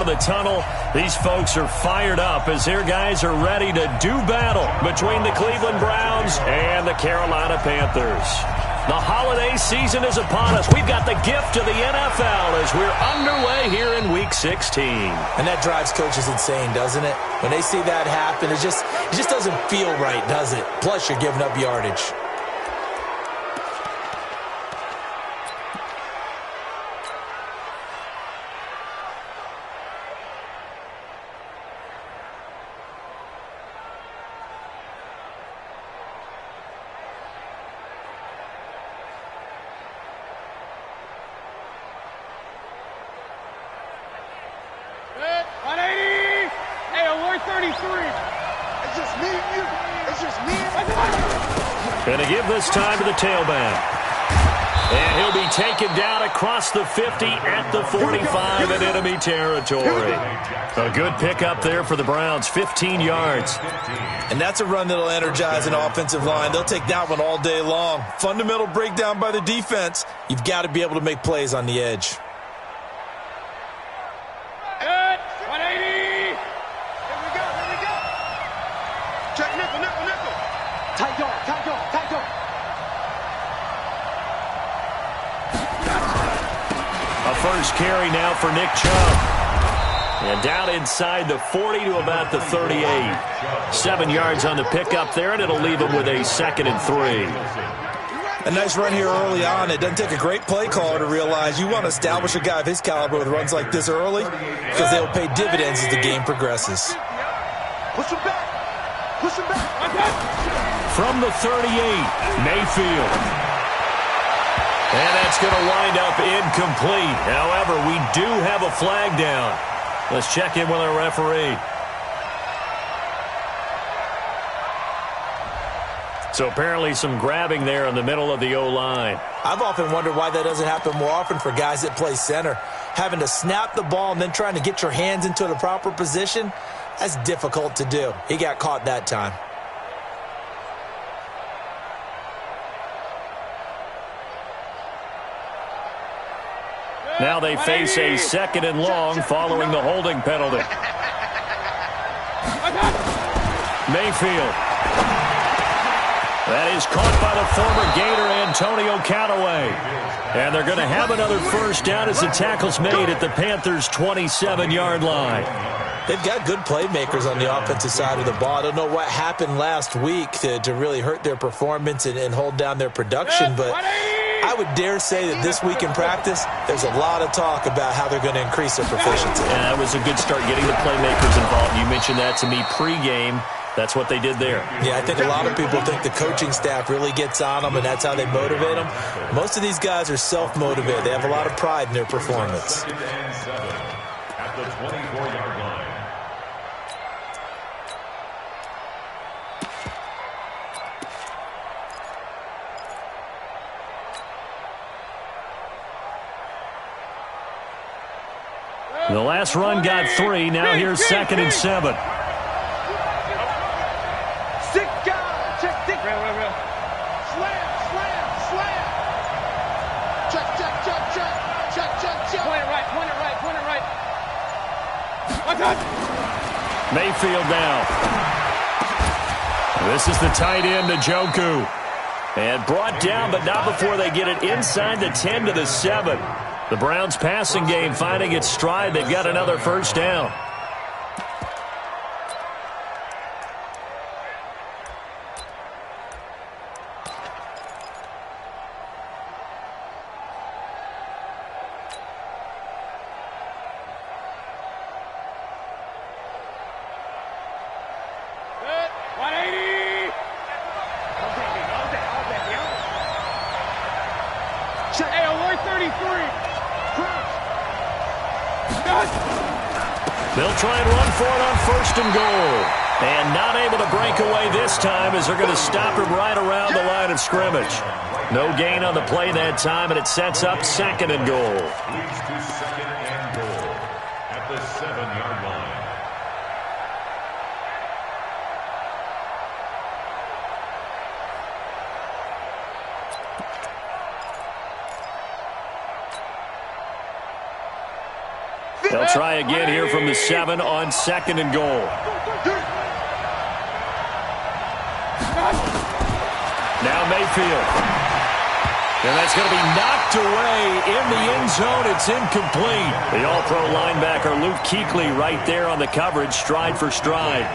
the tunnel. These folks are fired up as their guys are ready to do battle between the Cleveland Browns and the Carolina Panthers. The holiday season is upon us. We've got the gift of the NFL as we're underway here in Week 16. And that drives coaches insane, doesn't it? When they see that happen, it just doesn't feel right, does it? Plus, you're giving up yardage. Going to give this time to the tailback. And he'll be taken down across the 50 at the 45 in enemy territory. A good pickup there for the Browns, 15 yards. And that's a run that'll energize an offensive line. They'll take that one all day long. Fundamental breakdown by the defense. You've got to be able to make plays on the edge. Good. 180. Here we go. Check nickel. Tight dog. A first carry now for Nick Chubb. And down inside the 40 to about the 38. 7 yards on the pickup there, and it'll leave him with a 2nd and 3. A nice run here early on. It doesn't take a great play caller to realize you want to establish a guy of his caliber with runs like this early because they'll pay dividends as the game progresses. Push him back. From the 38, Mayfield. And that's going to wind up incomplete. However, we do have a flag down. Let's check in with our referee. So apparently some grabbing there in the middle of the O-line. I've often wondered why that doesn't happen more often for guys that play center. Having to snap the ball and then trying to get your hands into the proper position, that's difficult to do. He got caught that time. Now they face a 2nd and long following the holding penalty. Mayfield. That is caught by the former Gator Antonio Callaway. And they're going to have another first down as the tackle's made at the Panthers' 27-yard line. They've got good playmakers on the offensive side of the ball. I don't know what happened last week to really hurt their performance and hold down their production, but I would dare say that this week in practice, there's a lot of talk about how they're going to increase their proficiency. Yeah, that was a good start getting the playmakers involved. You mentioned that to me pregame. That's what they did there. Yeah, I think a lot of people think the coaching staff really gets on them, and that's how they motivate them. Most of these guys are self-motivated. They have a lot of pride in their performance. At the 24-yard line. The last run got 3. Now here's 2nd and 7. Mayfield now. This is the tight end, Njoku. And brought down, but not before they get it inside the 10 to the 7. The Browns passing game finding its stride. They've got another first down. They'll try and run for it on 1st and goal. And not able to break away this time as they're going to stop him right around the line of scrimmage. No gain on the play that time, and it sets up 2nd and goal. Leads to 2nd and goal at the 7-yard line. They'll try again here from the 7 on 2nd and goal. Now Mayfield. And that's going to be knocked away in the end zone. It's incomplete. The all-pro linebacker Luke Kuechly right there on the coverage, stride for stride.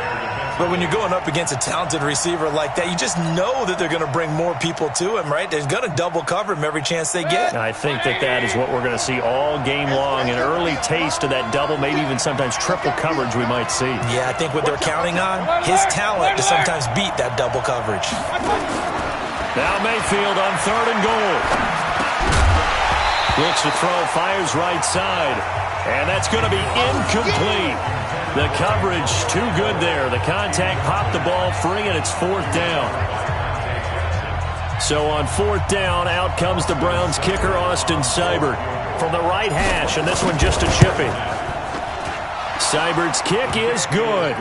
But when you're going up against a talented receiver like that, you just know that they're going to bring more people to him, right? They're going to double cover him every chance they get. I think that is what we're going to see all game long, an early taste of that double, maybe even sometimes triple coverage we might see. Yeah, I think what they're counting on, his talent to sometimes beat that double coverage. Now Mayfield on 3rd and goal. Looks to throw, fires right side. And that's going to be incomplete. The coverage too good there. The contact popped the ball free, and it's 4th down. So on 4th down, out comes the Browns kicker, Austin Seibert, from the right hash, and this one just a chipping. Seibert's kick is good.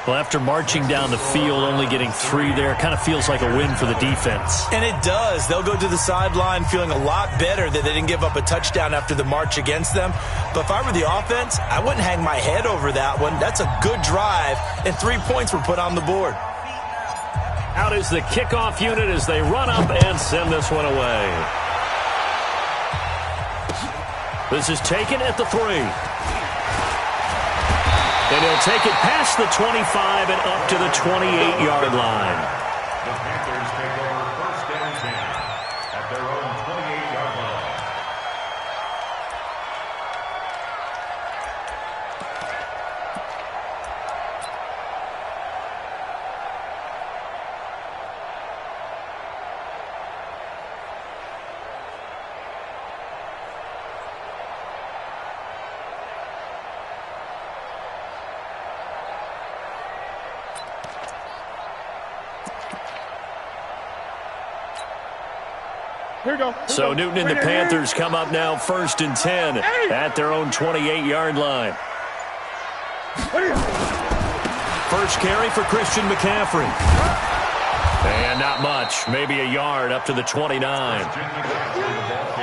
Well, after marching down the field, only getting 3 there, kind of feels like a win for the defense. And it does. They'll go to the sideline feeling a lot better that they didn't give up a touchdown after the march against them. But if I were the offense, I wouldn't hang my head over that one. That's a good drive, and 3 points were put on the board. Out is the kickoff unit as they run up and send this one away. This is taken at the 3. And he'll take it past the 25 and up to the 28-yard line. The Panthers take over 1st and 10 at their own 28-yard line. So Newton and the Panthers come up now 1st and 10 at their own 28-yard line. First carry for Christian McCaffrey. And not much, maybe a yard up to the 29.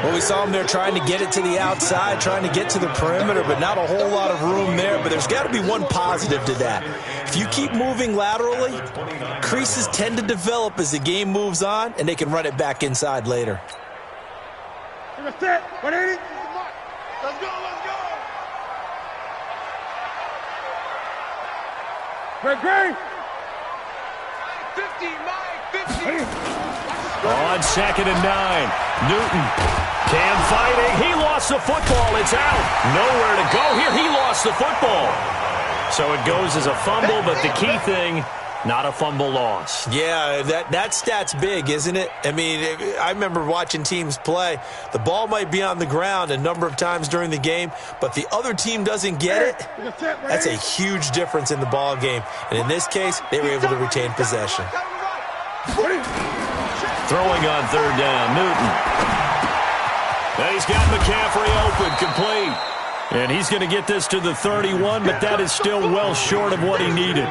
Well, we saw him there trying to get it to the outside, trying to get to the perimeter, but not a whole lot of room there. But there's got to be one positive to that. If you keep moving laterally, creases tend to develop as the game moves on, and they can run it back inside later. Let's go, let's go. Great. 50, Mike, 50. On 2nd and 9, Newton. Cam fighting. He lost the football. It's out. Nowhere to go here. He lost the football. So it goes as a fumble, but the key thing, not a fumble loss. Yeah, that stat's big, isn't it? I mean, I remember watching teams play. The ball might be on the ground a number of times during the game, but the other team doesn't get it. That's a huge difference in the ball game. And in this case, they were able to retain possession. Throwing on 3rd down, Newton. Now he's got McCaffrey open, complete. And he's going to get this to the 31, but that is still well short of what he needed.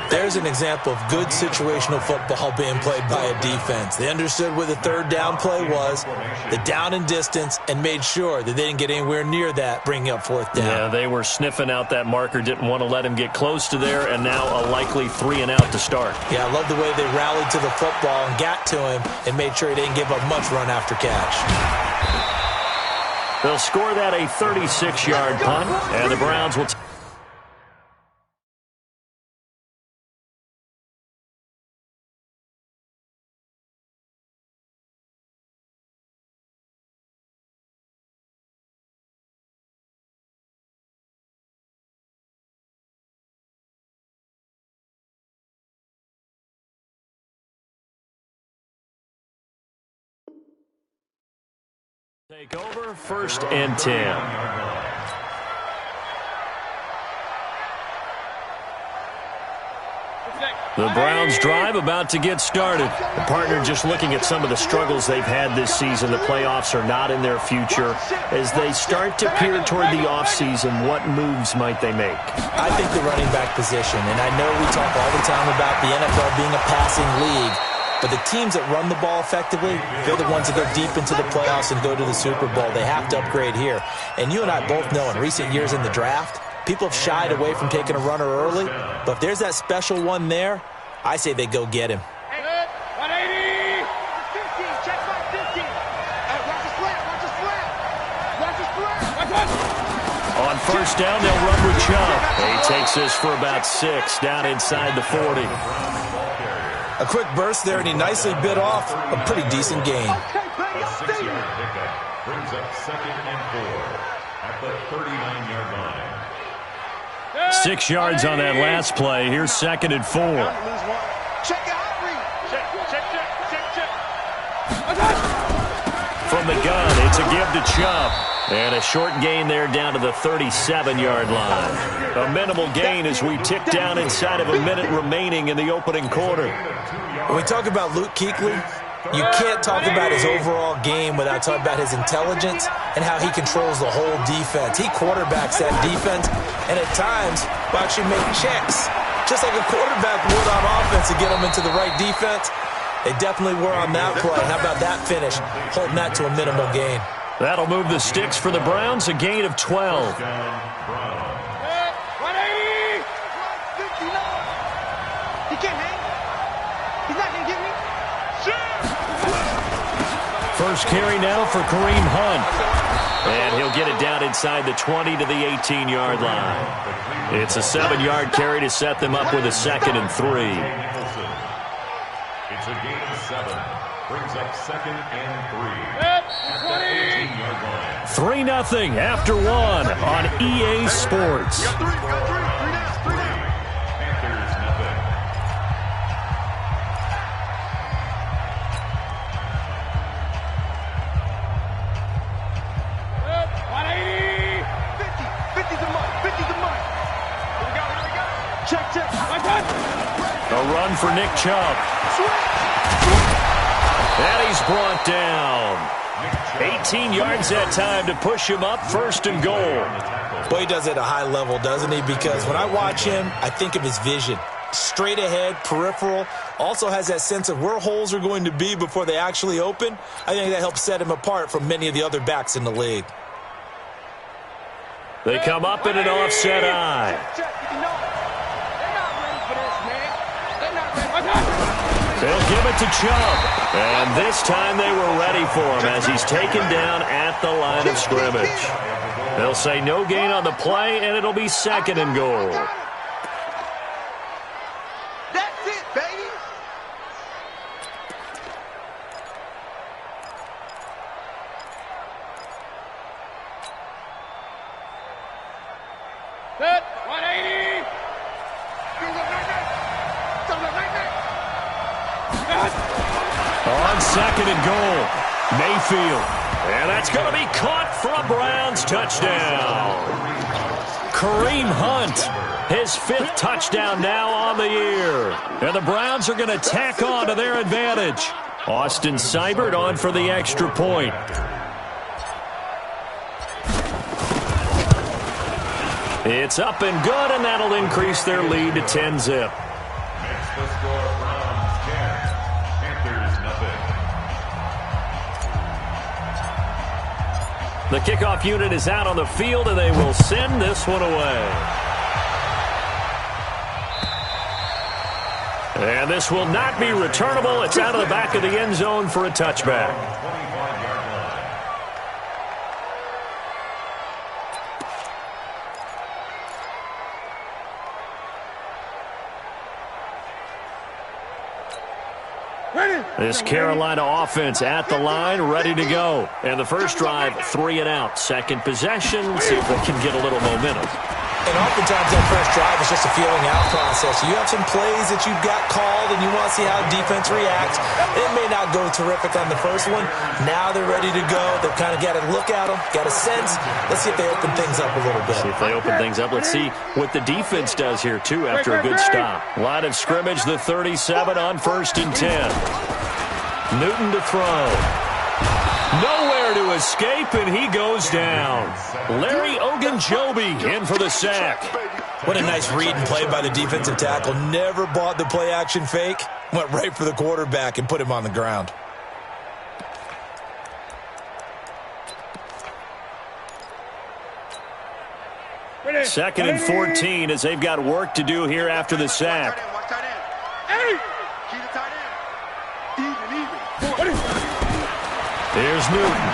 There's an example of good situational football being played by a defense. They understood where the 3rd down play was, the down and distance, and made sure that they didn't get anywhere near that, bringing up 4th down. Yeah, they were sniffing out that marker, didn't want to let him get close to there, and now a likely 3 and out to start. Yeah, I love the way they rallied to the football and got to him and made sure he didn't give up much run after catch. They'll score that a 36-yard punt, and the Browns will take over 1st and 10. The Browns drive about to get started. The partner just looking at some of the struggles they've had this season. The playoffs are not in their future. As they start to peer toward the offseason, what moves might they make? I think the running back position, and I know we talk all the time about the NFL being a passing league, But the teams that run the ball effectively, they're the ones that go deep into the playoffs and go to the Super Bowl. They have to upgrade here. And you and I both know in recent years in the draft, people have shied away from taking a runner early. But if there's that special one there, I say they go get him. 180! 15, check back 15. Watch the slant, watch the slant. Watch the slant. On first down, they'll run with Chubb. He takes this for about 6 down inside the 40. A quick burst there, and he nicely bit off a pretty decent gain. Okay, The 6-yard pickup brings up 2nd and 4 at the 39-yard line. 6 yards on that last play. Here's 2nd and 4. Check your hot read. Check. From the gun, it's a give to Chubb. And a short gain there down to the 37-yard line. A minimal gain as we tick down inside of a minute remaining in the opening quarter. When we talk about Luke Kuechly, you can't talk about his overall game without talking about his intelligence and how he controls the whole defense. He quarterbacks that defense, and at times will actually make checks, just like a quarterback would on offense to get them into the right defense. They definitely were on that play. How about that finish, holding that to a minimal gain? That'll move the sticks for the Browns, a gain of 12. 180! 59! He can't hang. He's not going to get me. First carry now for Kareem Hunt. And he'll get it down inside the 20 to the 18-yard line. It's a 7-yard carry to set them up with a 2nd and 3. It's a gain of 7. Brings up 2nd and 3. At the 18-yard line. 3-0 after 1 on EA Sports. Got three down. Panthers nothing. Check. A run for Nick Chubb. And he's brought down. 18 yards that time to push him up, 1st and goal. Boy, he does it at a high level, doesn't he? Because when I watch him, I think of his vision. Straight ahead, peripheral. Also has that sense of where holes are going to be before they actually open. I think that helps set him apart from many of the other backs in the league. They come up in an offset eye. They'll give it to Chubb. And this time they were ready for him as he's taken down at the line of scrimmage. They'll say no gain on the play, and it'll be 2nd and goal. That's it, baby. Set. 180. On 2nd and goal, Mayfield. And that's going to be caught for a Browns touchdown. Kareem Hunt, his 5th touchdown now on the year. And the Browns are going to tack on to their advantage. Austin Seibert on for the extra point. It's up and good, and that'll increase their lead to 10-zip. Makes the score Browns 10. Panthers nothing. The kickoff unit is out on the field, and they will send this one away. And this will not be returnable. It's out of the back of the end zone for a touchback. 25-yard line. This Carolina offense at the line, ready to go. And the first drive, 3 and out. Second possession, see if they can get a little momentum. And oftentimes that first drive is just a feeling out process. You have some plays that you've got called and you want to see how defense reacts. It may not go terrific on the first one. Now they're ready to go. They've kind of got to look at them, got a sense. Let's see if they open things up a little bit. See if they open things up. Let's see what the defense does here, too, after a good stop. Line of scrimmage, the 37 on 1st and 10. Newton to throw. Nowhere to escape, and he goes down. Larry Ogunjobi in for the sack. What a nice read and play by the defensive tackle. Never bought the play-action fake. Went right for the quarterback and put him on the ground. Second and 14 as they've got work to do here after the sack. Here's Newton.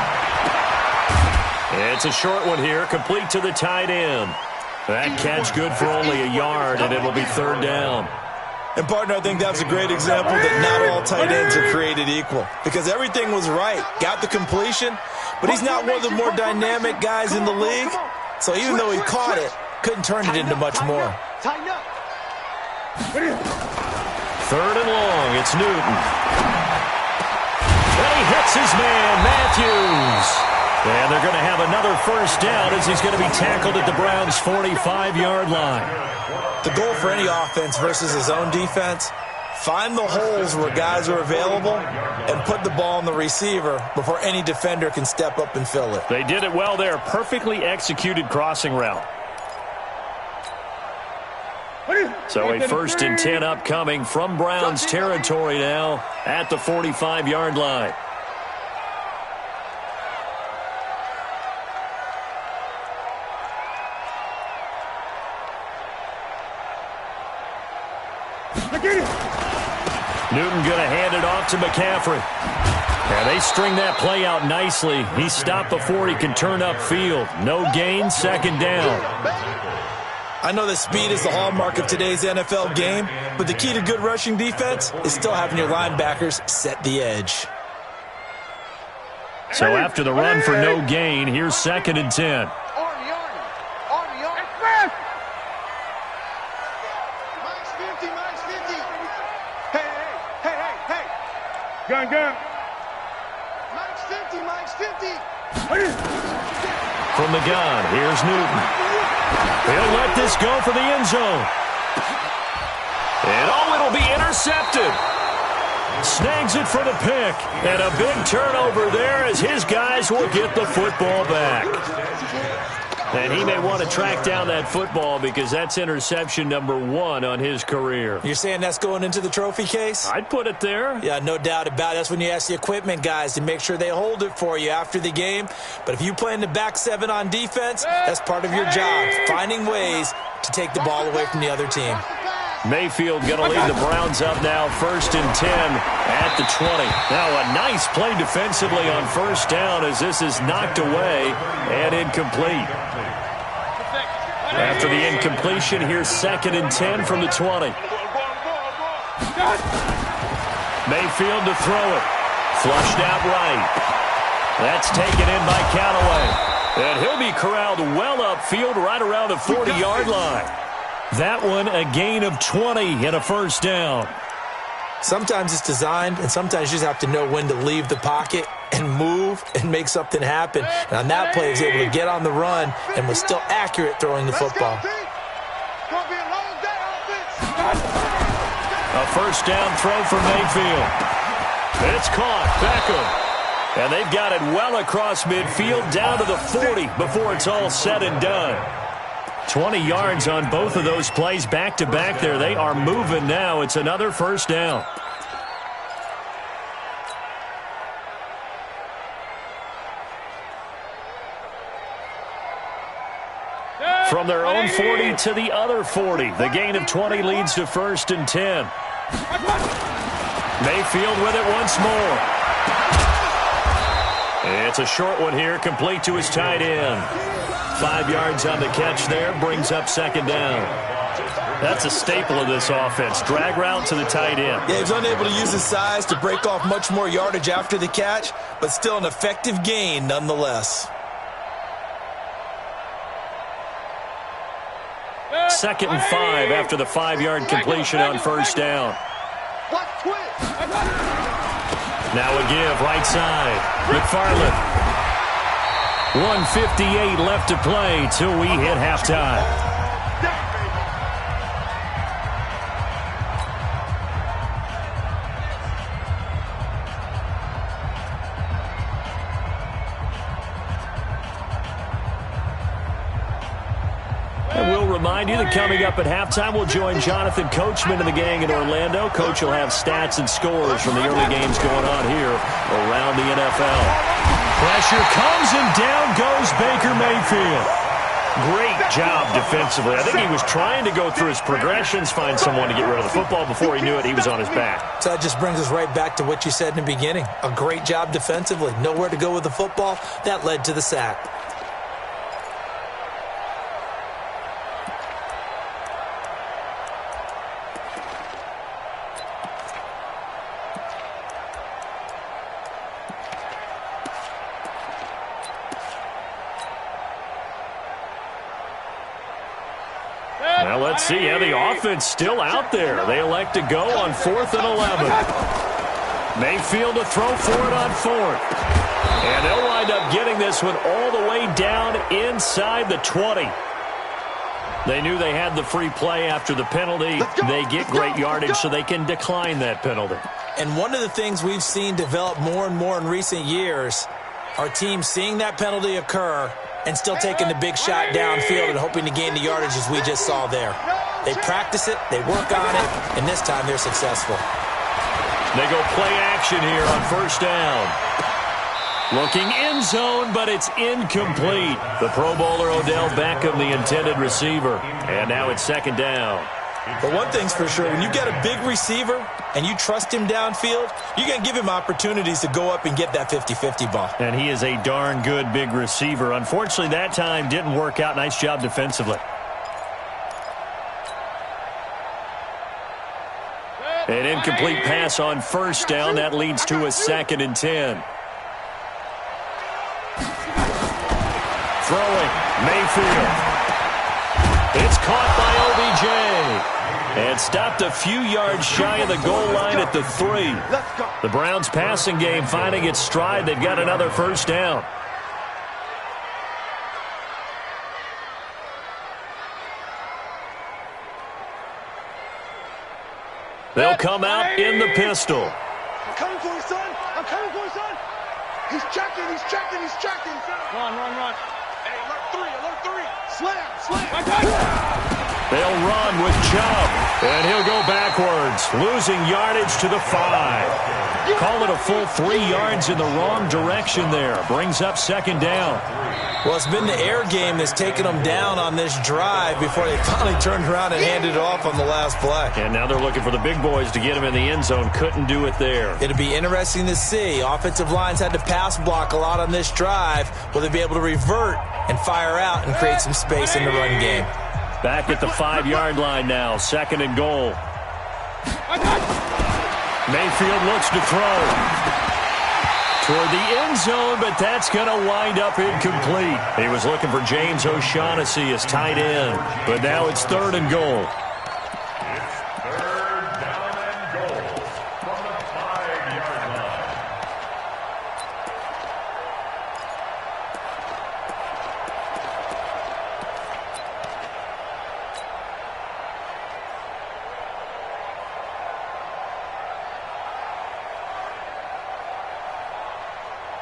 It's a short one here, complete to the tight end. That catch good for only a yard, and it'll be third down. And, partner, I think that's a great example that not all tight ends are created equal, because everything was right. Got the completion, but he's not one of the more dynamic guys in the league. So even though he caught it, couldn't turn it into much more. Third and long, it's Newton. And he hits his man, Matthews. And they're going to have another first down as he's going to be tackled at the Browns' 45-yard line. The goal for any offense versus his own defense, find the holes where guys are available and put the ball on the receiver before any defender can step up and fill it. They did it well there. Perfectly executed crossing route. So a first and 10 upcoming from Browns territory now at the 45-yard line. Newton going to hand it off to McCaffrey. And they string that play out nicely. He stopped before he can turn upfield. No gain, second down. I know that speed is the hallmark of today's NFL game, but the key to good rushing defense is still having your linebackers set the edge. So after the run for no gain, here's second and 10. Gun. Mike's 50, Mike's 50. From the gun, here's Newton. He'll let this go for the end zone. And it'll be intercepted. Snags it for the pick. And a big turnover there as his guys will get the football back. And he may want to track down that football because that's interception number 1 on his career. You're saying that's going into the trophy case? I'd put it there. Yeah, no doubt about it. That's when you ask the equipment guys to make sure they hold it for you after the game. But if you play in the back 7 on defense, that's part of your job, finding ways to take the ball away from the other team. Mayfield going to lead the Browns up now, first and 10 at the 20. Now a nice play defensively on first down as this is knocked away and incomplete. After the incompletion, here's second and 10 from the 20. Mayfield to throw it. Flushed out right. That's taken in by Callaway. And he'll be corralled well upfield right around the 40-yard line. That one a gain of 20 and a first down. Sometimes it's designed, and sometimes you just have to know when to leave the pocket and move and make something happen. And on that play, he was able to get on the run and was still accurate throwing the football. A first down throw for Mayfield. It's caught. Beckham. And they've got it well across midfield down to the 40 before it's all said and done. 20 yards on both of those plays back-to-back there. They are moving now. It's another first down. From their own 40 to the other 40. The gain of 20 leads to first and 10. Mayfield with it once more. It's a short one here, complete to his tight end. 5 yards on the catch there, brings up second down. That's a staple of this offense. Drag route to the tight end. Yeah, he was unable to use his size to break off much more yardage after the catch, but still an effective gain nonetheless. Second and 5 after the 5-yard completion on first down. Now a give, right side. McFarland. 1:58 left to play till we hit halftime. And we'll remind remind you that coming up at halftime, we'll join Jonathan Coachman and the gang in Orlando. Coach will have stats and scores from the early games going on here around the NFL. Pressure comes, and down goes Baker Mayfield. Great job defensively. I think he was trying to go through his progressions, find someone to get rid of the football. Before he knew it, he was on his back. So that just brings us right back to what you said in the beginning. A great job defensively. Nowhere to go with the football. That led to the sack. Now let's see how the offense still out there. They elect to go on 4th and 11. Mayfield to throw for it on 4th. And they'll wind up getting this one all the way down inside the 20. They knew they had the free play after the penalty. They get great yardage, so they can decline that penalty. And one of the things we've seen develop more and more in recent years are teams seeing that penalty occur and still taking the big shot downfield and hoping to gain the yardage as we just saw there. They practice it, they work on it, and this time they're successful. They go play action here on 1st down. Looking end zone, but it's incomplete. The Pro Bowler Odell Beckham, the intended receiver. And now it's 2nd down. But one thing's for sure, when you get a big receiver and you trust him downfield, you're going to give him opportunities to go up and get that 50-50 ball. And he is a darn good big receiver. Unfortunately, that time didn't work out. Nice job defensively. An incomplete pass on 1st down. That leads to a 2nd and 10. Throwing, Mayfield. It's caught by OBJ. And stopped a few yards shy of the goal line at the 3. The Browns passing game finding its stride. They've got another 1st down. They'll come out in the pistol. I'm coming for you, son. I'm coming for you, son. He's checking. Run. Hey, alert 3. Slam. They'll run with Chubb, and he'll go backwards, losing yardage to the 5. Call it a full 3 yards in the wrong direction there. Brings up 2nd down. Well, it's been the air game that's taken them down on this drive before they finally turned around and handed it off on the last play. And now they're looking for the big boys to get him in the end zone. Couldn't do it there. It'll be interesting to see. Offensive lines had to pass block a lot on this drive. Will they be able to revert and fire out and create some space in the run game? Back at the 5-yard line now. 2nd and goal. Mayfield looks to throw toward the end zone, but that's going to wind up incomplete. He was looking for James O'Shaughnessy as tight end, but now it's 3rd and goal. It's 3rd down and goal from the 5-yard line.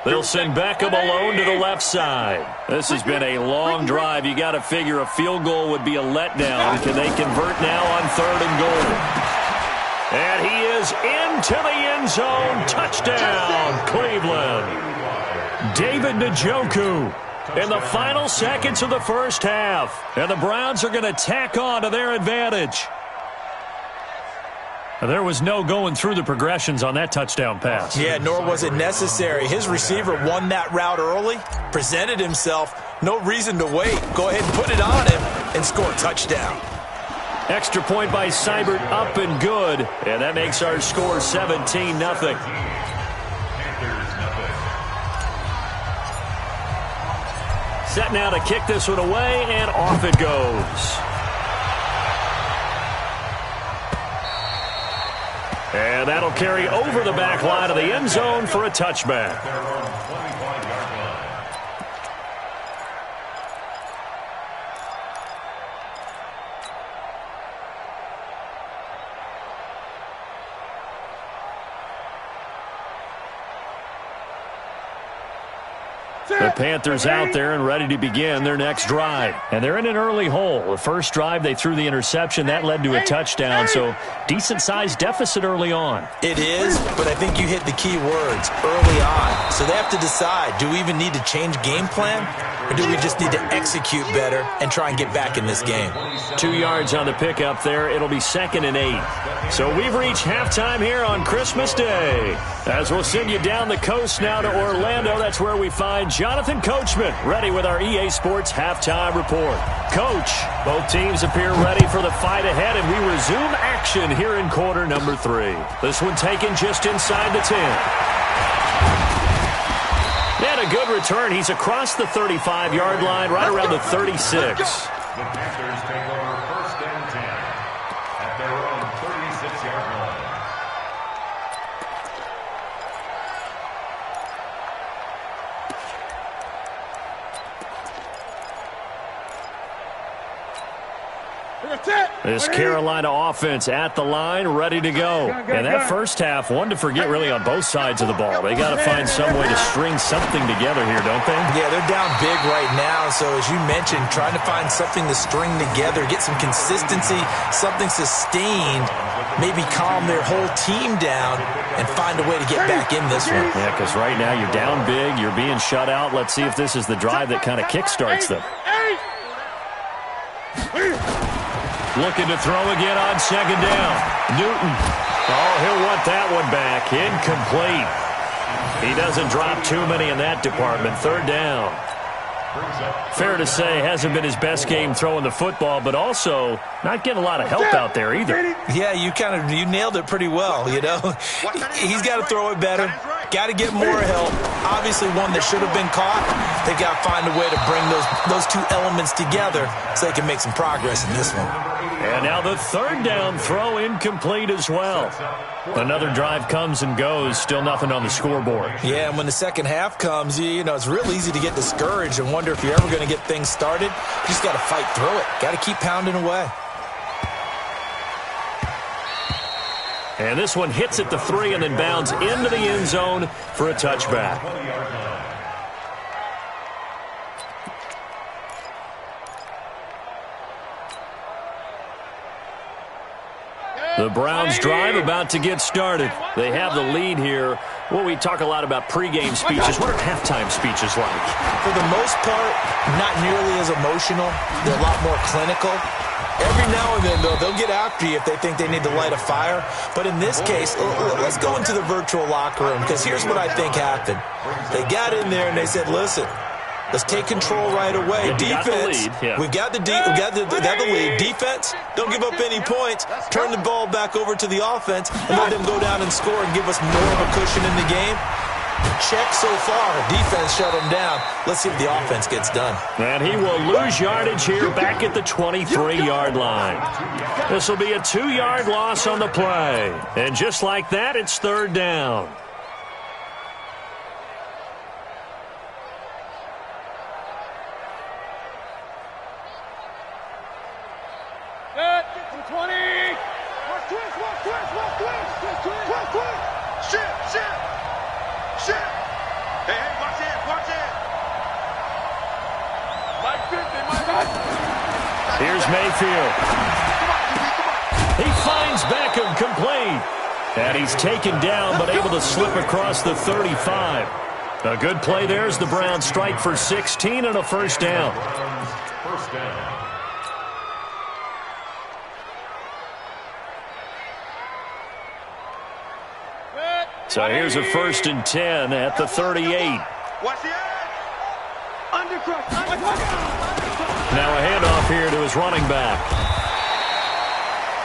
They'll send Beckham alone to the left side. This has been a long drive. You got to figure a field goal would be a letdown. Can they convert now on 3rd and goal? And he is into the end zone. Touchdown, Cleveland. David Njoku in the final seconds of the 1st half. And the Browns are going to tack on to their advantage. There was no going through the progressions on that touchdown pass. Yeah, nor was it necessary. His receiver won that route early, presented himself. No reason to wait. Go ahead and put it on him and score a touchdown. Extra point by Seibert, up and good. And that makes our score 17-0. Set now to kick this one away, and off it goes. And that'll carry over the back line of the end zone for a touchback. The Panthers out there and ready to begin their next drive. And they're in an early hole. The first drive, they threw the interception. That led to a touchdown, so decent-sized deficit early on. It is, but I think you hit the key words, early on. So they have to decide, do we even need to change game plan, or do we just need to execute better and try and get back in this game? 2 yards on the pickup there. It'll be 2nd and 8. So we've reached halftime here on Christmas Day. As we'll send you down the coast now to Orlando, that's where we find Jonathan Coachman, ready with our EA Sports halftime report. Coach, both teams appear ready for the fight ahead, and we resume action here in quarter number 3. This one taken just inside the 10. And a good return. He's across the 35-yard line, right around the 36. The Panthers take over 1st and 10 at their own 36-yard line. This Carolina offense at the line, ready to go. And that first half, one to forget really on both sides of the ball. They got to find some way to string something together here, don't they? Yeah, they're down big right now. So as you mentioned, trying to find something to string together, get some consistency, something sustained, maybe calm their whole team down and find a way to get back in this one. Yeah, because right now you're down big, you're being shut out. Let's see if this is the drive that kind of kickstarts them. Looking to throw again on 2nd down. Newton. Oh, he'll want that one back. Incomplete. He doesn't drop too many in that department. 3rd down. Fair to say, hasn't been his best game throwing the football, but also not getting a lot of help out there either. Yeah, you nailed it pretty well, you know. He's got to throw it better. Got to get more help. Obviously one that should have been caught. They've got to find a way to bring those two elements together so they can make some progress in this one. And now the 3rd down throw incomplete as well. Another drive comes and goes, still nothing on the scoreboard. Yeah, and when the second half comes, you know, it's real easy to get discouraged and wonder if you're ever going to get things started. You just got to fight through it. Got to keep pounding away. And this one hits at the 3 and then bounds into the end zone for a touchback. The Browns drive about to get started. They have the lead here. Well, we talk a lot about pregame speeches. What are halftime speeches like? For the most part, not nearly as emotional. They're a lot more clinical. Every now and then, though, they'll get after you if they think they need to light a fire. But in this case, let's go into the virtual locker room, because here's what I think happened. They got in there and they said, listen, let's take control right away. Defense, we've got the lead. Defense, don't give up any points. Turn the ball back over to the offense and let them go down and score and give us more of a cushion in the game. Check so far. Defense shut him down. Let's see if the offense gets done. And he will lose yardage here back at the 23-yard line. This will be a 2-yard loss on the play. And just like that, it's 3rd down. Here's Mayfield. He finds Beckham complete. And he's taken down but able to slip across the 35. A good play there as the Browns strike for 16 and a 1st down. First down. So here's a 1st and 10 at the 38. Watch the undercross. Now a handoff here to his running back.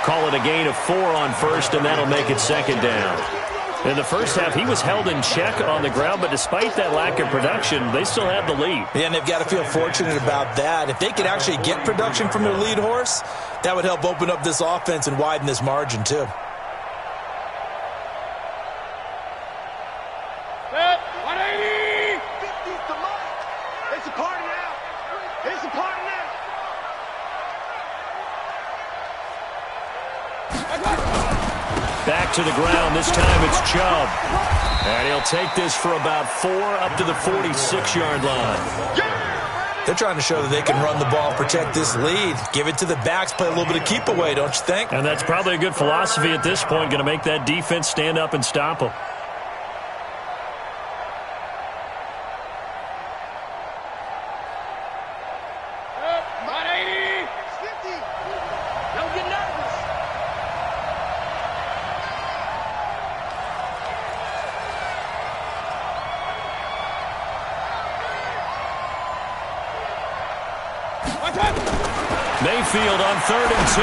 Call it a gain of 4 on 1st, and that'll make it 2nd down. In the first half, he was held in check on the ground, but despite that lack of production, they still have the lead. Yeah, and they've got to feel fortunate about that. If they could actually get production from their lead horse, that would help open up this offense and widen this margin, too. Back to the ground. This time it's Chubb. And he'll take this for about 4 up to the 46-yard line. They're trying to show that they can run the ball, protect this lead. Give it to the backs, play a little bit of keep away, don't you think? And that's probably a good philosophy at this point, going to make that defense stand up and stop them. Mayfield on 3rd and 2.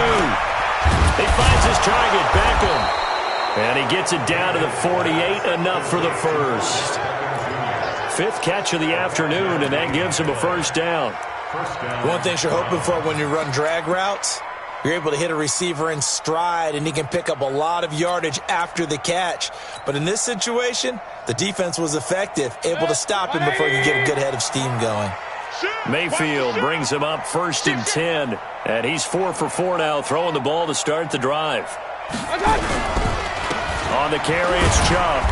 He finds his target, Beckham. And he gets it down to the 48, enough for the first. 5th catch of the afternoon, and that gives him a first down. One thing you're hoping for when you run drag routes, you're able to hit a receiver in stride, and he can pick up a lot of yardage after the catch. But in this situation, the defense was effective, able to stop him before he could get a good head of steam going. Mayfield brings him up 1st and 10, and he's 4 for 4 now, throwing the ball to start the drive. On the carry, it's Chubb.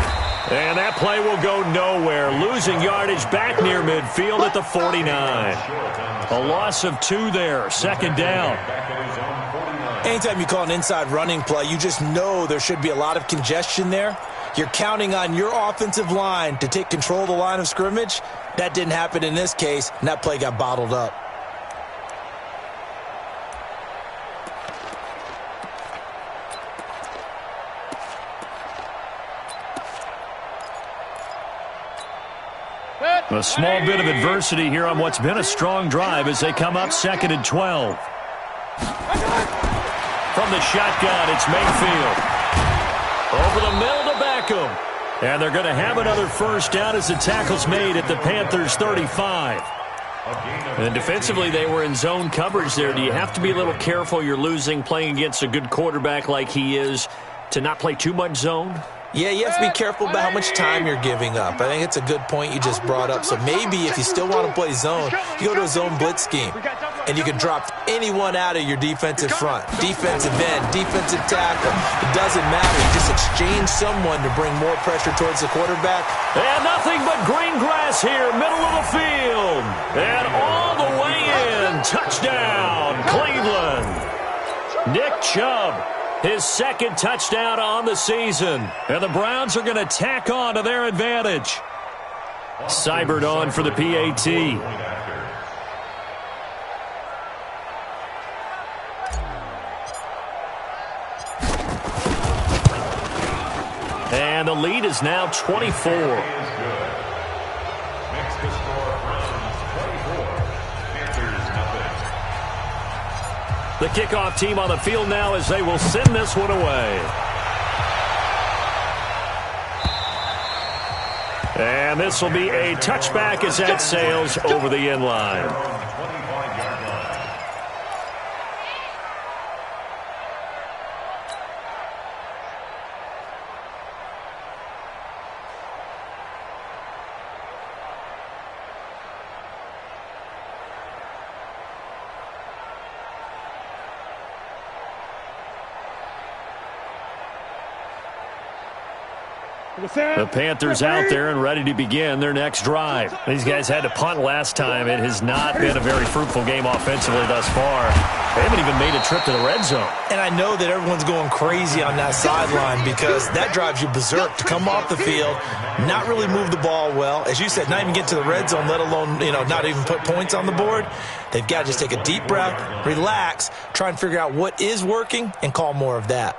And that play will go nowhere, losing yardage back near midfield at the 49. A loss of 2 there, 2nd down. Anytime you call an inside running play, you just know there should be a lot of congestion there. You're counting on your offensive line to take control of the line of scrimmage. That didn't happen in this case, and that play got bottled up. A small bit of adversity here on what's been a strong drive as they come up 2nd and 12. From the shotgun, it's Mayfield. Over the middle to Beckham. And they're going to have another first down as the tackle's made at the Panthers' 35. And defensively, they were in zone coverage there. Do you have to be a little careful? You're losing, playing against a good quarterback like he is, to not play too much zone? Yeah, you have to be careful about how much time you're giving up. I think it's a good point you just brought up. So maybe if you still want to play zone, you go to a zone blitz scheme. And you can drop anyone out of your defensive front. Defensive end, defensive tackle. It doesn't matter. You just exchange someone to bring more pressure towards the quarterback. And nothing but green grass here, middle of the field. And all the way in. Touchdown, Cleveland. Nick Chubb. His 2nd touchdown on the season. And the Browns are going to tack on to their advantage. Seibert on for the PAT. And the lead is now 24. The kickoff team on the field now as they will send this one away. And this will be a touchback as that sails over the end line. The Panthers out there and ready to begin their next drive. These guys had to punt last time. It has not been a very fruitful game offensively thus far. They haven't even made a trip to the red zone. And I know that everyone's going crazy on that sideline because that drives you berserk to come off the field, not really move the ball well. As you said, not even get to the red zone, let alone, not even put points on the board. They've got to just take a deep breath, relax, try and figure out what is working, and call more of that.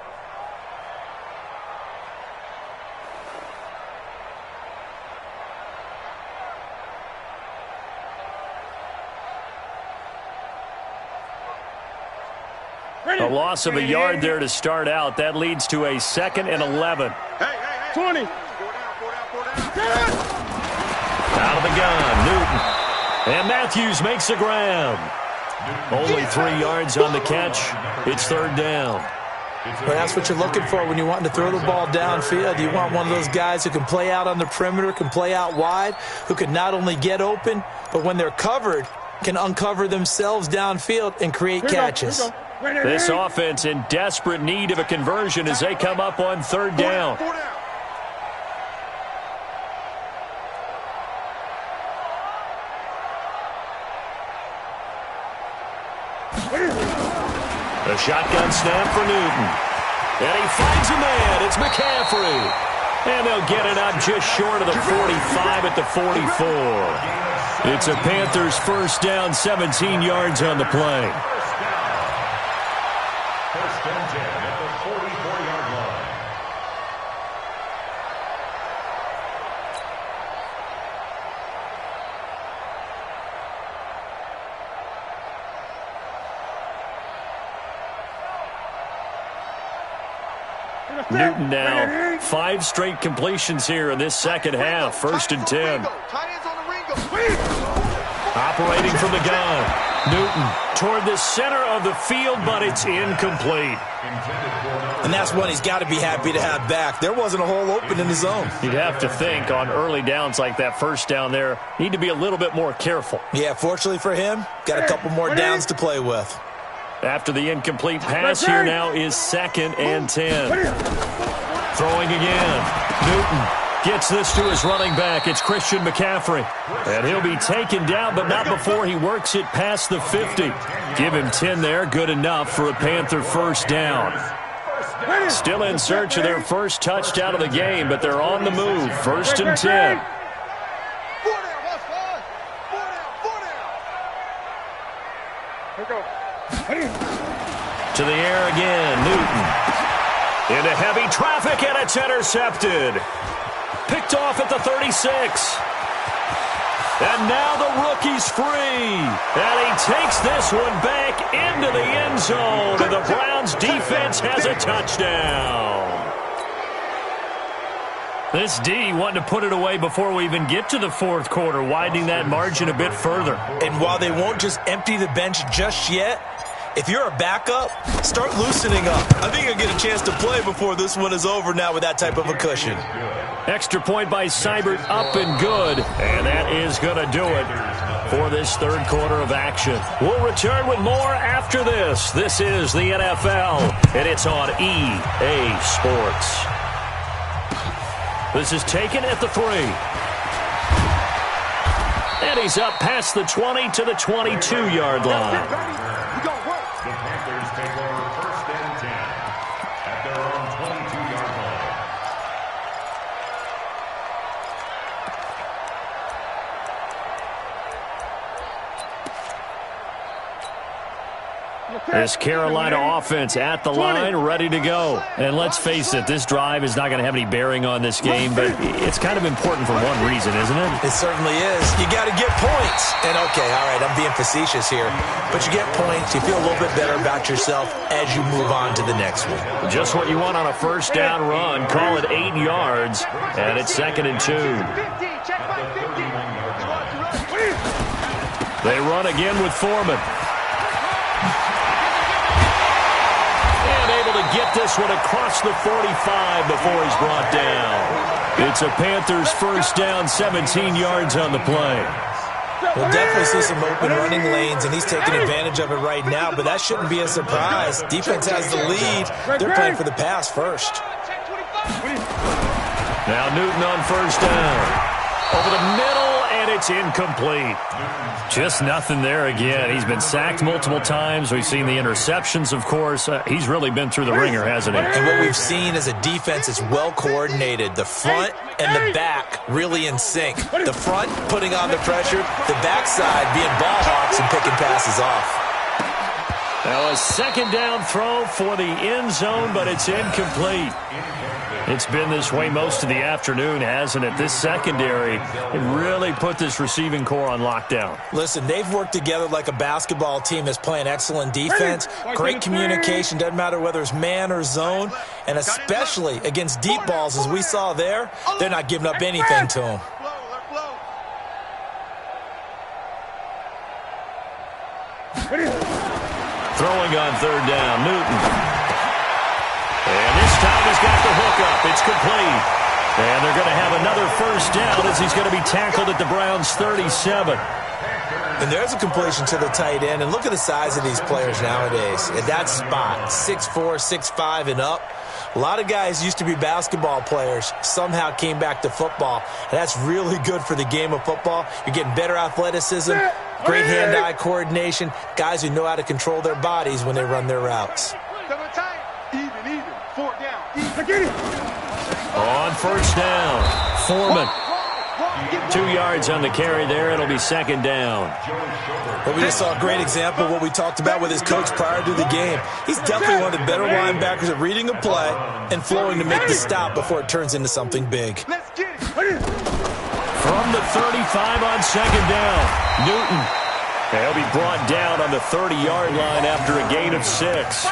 A loss of a yard there to start out. That leads to a 2nd and 11. 20. Out of the gun, Newton. And Matthews makes the grab. Only 3 yards on the catch. It's 3rd down. But that's what you're looking for when you're wanting to throw the ball downfield. You want one of those guys who can play out on the perimeter, can play out wide, who can not only get open, but when they're covered, can uncover themselves downfield and create catches. This offense in desperate need of a conversion as they come up on third down. The shotgun snap for Newton. And he finds a man. It's McCaffrey. And they'll get it up just short of the 45 at the 44. It's a Panthers first down, 17 yards on the play. First and 10 at the 44-yard line. Newton now 5 straight completions here in this second half. First and 10. Operating from the gun. Newton toward the center of the field, but it's incomplete. And that's one he's got to be happy to have back. There wasn't a hole open in the zone. You'd have to think on early downs like that first down there, need to be a little bit more careful. Yeah, fortunately for him, got a couple more downs to play with. After the incomplete pass, here now is second and 10. Throwing again. Newton gets this to his running back. It's Christian McCaffrey. And he'll be taken down, but not before he works it past the 50. Give him 10 there. Good enough for a Panther first down. Still in search of their first touchdown of the game, but they're on the move. First and 10. To the air again, Newton. Into heavy traffic, and it's intercepted. Picked off at the 36. And now the rookie's free. And he takes this one back into the end zone. And the Browns defense has a touchdown. This D wanting to put it away before we even get to the fourth quarter, widening that margin a bit further. And while they won't just empty the bench just yet, if you're a backup, start loosening up. I think you'll get a chance to play before this one is over now with that type of a cushion. Extra point by Seibert, up and good. And that is going to do it for this third quarter of action. We'll return with more after this. This is the NFL, and it's on EA Sports. This is taken at the 3. And he's up past the 20 to the 22-yard line. The Panthers take over first and 10 at their own 22-yard line. This Carolina offense at the line, ready to go. And let's face it, this drive is not going to have any bearing on this game, but it's kind of important for one reason, isn't it? It certainly is. You got to get points. And okay, all right, I'm being facetious here, but you get points, you feel a little bit better about yourself as you move on to the next one. Just what you want on a first down run. Call it 8 yards, and it's second and 2. They run again with Foreman. To get this one across the 45 before he's brought down. It's a Panthers first down, 17 yards on the play. We'll definitely see some open running lanes, and he's taking advantage of it right now, but that shouldn't be a surprise. Defense has the lead. They're playing for the pass first. Now Newton on first down. Over the middle, and it's incomplete. Just nothing there again. He's been sacked multiple times. We've seen the interceptions, of course. He's really been through the ringer, hasn't he? And what we've seen is a defense that's well coordinated. The front and the back really in sync. The front putting on the pressure, the backside being ball hawks and picking passes off. Now a second down throw for the end zone, but it's incomplete. It's been this way most of the afternoon, hasn't it? This secondary really put this receiving core on lockdown. Listen, they've worked together like a basketball team that's playing excellent defense, great communication, doesn't matter whether it's man or zone, and especially against deep balls, as we saw there, they're not giving up anything to them. Throwing on third down, Newton. And this time he's got the hook up. It's complete. And they're going to have another first down as he's going to be tackled at the Browns' 37. And there's a completion to the tight end. And look at the size of these players nowadays. At that spot, 6'4", 6'5", and up. A lot of guys used to be basketball players, somehow came back to football. And that's really good for the game of football. You're getting better athleticism, great hand-eye coordination, guys who know how to control their bodies when they run their routes. Even. 4 down. On first down, Foreman. 2 yards on the carry there. It'll be second down. Well, we just saw a great example of what we talked about with his coach prior to the game. He's definitely one of the better linebackers at reading a play and flowing to make the stop before it turns into something big. Let's get it. From the 35 on second down, Newton. He'll be brought down on the 30-yard line after a gain of 6.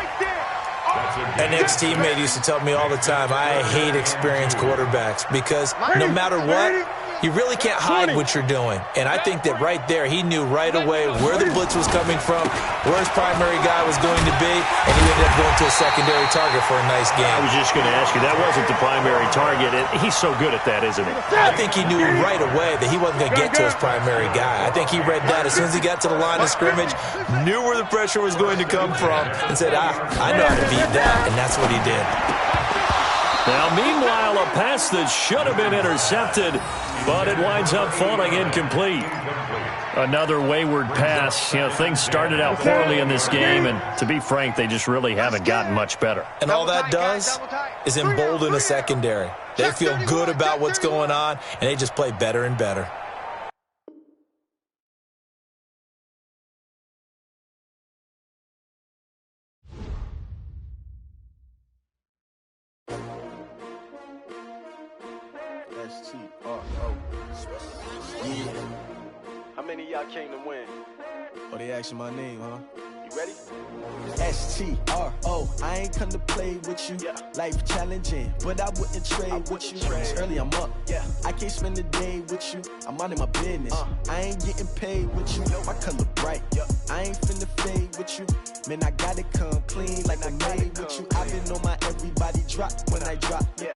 An ex-teammate used to tell me all the time, I hate experienced quarterbacks because no matter what, you really can't hide what you're doing. And I think that right there, he knew right away where the blitz was coming from, where his primary guy was going to be, and he ended up going to a secondary target for a nice game. I was just going to ask you, that wasn't the primary target. He's so good at that, isn't he? I think he knew right away that he wasn't going to get to his primary guy. I think he read that as soon as he got to the line of scrimmage, knew where the pressure was going to come from, and said, I know how to beat that, and that's what he did. Now, meanwhile, a pass that should have been intercepted, but it winds up falling incomplete. Another wayward pass. You know, things started out poorly in this game, and to be frank, they just really haven't gotten much better. And all that does is embolden a secondary. They feel good about what's going on, and they just play better and better. Yeah. How many of y'all came to win? Oh, they asking my name, huh? You ready? S-T-R-O, I ain't come to play with you. Yeah. Life challenging, but I wouldn't trade with you. It's early, I'm up. Yeah. I can't spend the day with you. I'm minding my business. I ain't getting paid with you. My color bright. Yeah. I ain't finna fade with you. Man, I gotta come clean like I made with you. I've been on my everybody drop when I drop. Yeah.